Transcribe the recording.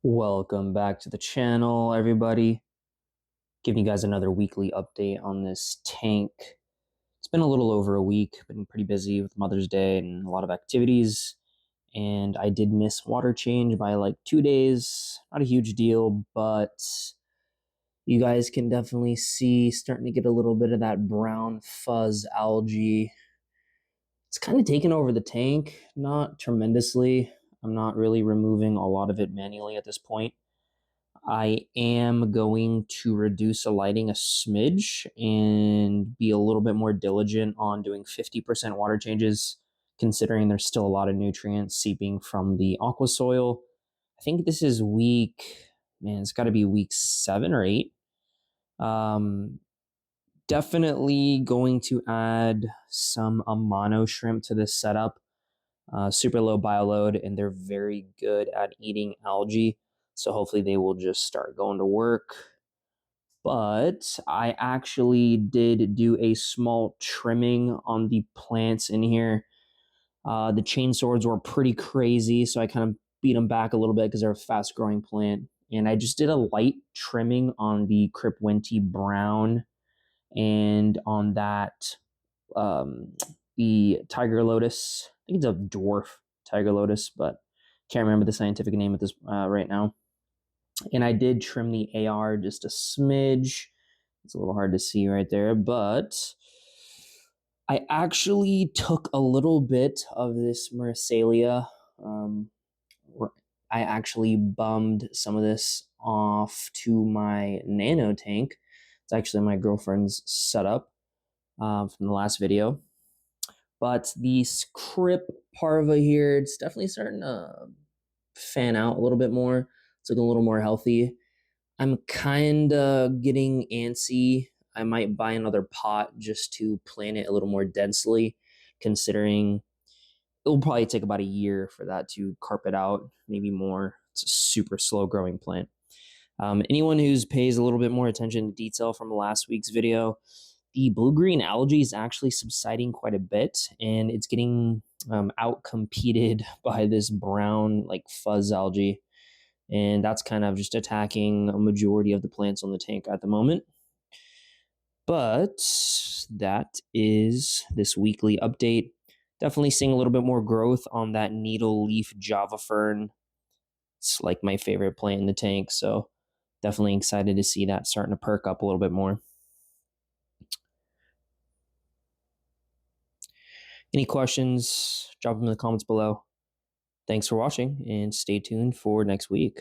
Welcome back to the channel, everybody. Giving you guys another weekly update on this tank. It's been a little over a week, been pretty busy with Mother's Day and a lot of activities. And I did miss water change by like 2 days. Not a huge deal, but you guys can definitely see starting to get a little bit of that brown fuzz algae. It's kind of taken over the tank, not tremendously. I'm not really removing a lot of it manually at this point. I am going to reduce the lighting a smidge and be a little bit more diligent on doing 50% water changes, considering there's still a lot of nutrients seeping from the aqua soil. I think this is it's got to be week 7 or 8. Um, Definitely going to add some Amano shrimp to this setup. Super low bioload, and they're very good at eating algae. So hopefully they will just start going to work. But I actually did do a small trimming on the plants in here. The chain swords were pretty crazy, so I kind of beat them back a little bit because they're a fast growing plant. And I just did a light trimming on the Cripwinty brown and on that um, the tiger lotus. I think it's a dwarf tiger lotus, but can't remember the scientific name of this right now. And I did trim the AR just a smidge. It's a little hard to see right there, but I actually took a little bit of this Myricella. Um, I actually bummed some of this off to my nano tank. It's actually my girlfriend's setup from the last video. But the Crip Parva here, it's definitely starting to fan out a little bit more. It's looking a little more healthy. I'm kind of getting antsy. I might buy another pot just to plant it a little more densely, considering it will probably take about a year for that to carpet out, maybe more. It's a super slow growing plant. Anyone who pays a little bit more attention to detail from last week's video, the blue-green algae is actually subsiding quite a bit, and it's getting out-competed by this brown, like, fuzz algae. And that's kind of just attacking a majority of the plants on the tank at the moment. But that is this weekly update. Definitely seeing a little bit more growth on that needle leaf Java fern. It's like my favorite plant in the tank, so definitely excited to see that starting to perk up a little bit more. Any questions, drop them in the comments below. Thanks for watching, and stay tuned for next week.